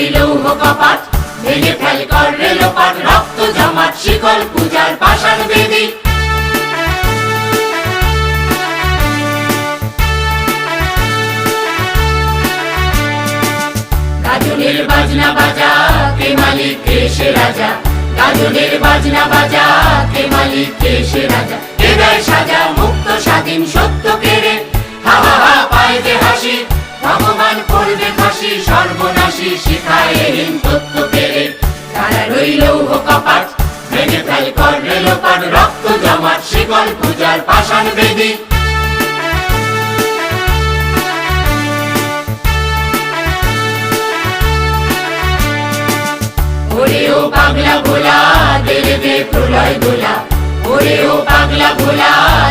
ওই লৌহ কপাট ভেঙে ফেল কর রেলোপাট রক্ত জমাট শিকল পূজার পাষাণ বেদী গাজনের বাজনা বাজা কে মালিক কে সে রাজা গাজনের বাজনা বাজা কে মালিক কে সে রাজা কে দেয় সাজা মুক্ত স্বাধীন সত্য কেড়ে হা হা হা পায় যে হাসি ভগবান করবে ফাঁসি সর্বনাশী শিখায় হীন তত্ত্ব কেড়ে তারা রইল কপাট ভেঙে ফেল কর রেলোপাট রক্ত জমাট শিকল পূজার পাষাণ বেদী ওরে ও পাগলা ভোলা দেবে প্রলয় দোলা ওরে ও পাগলা ভোলা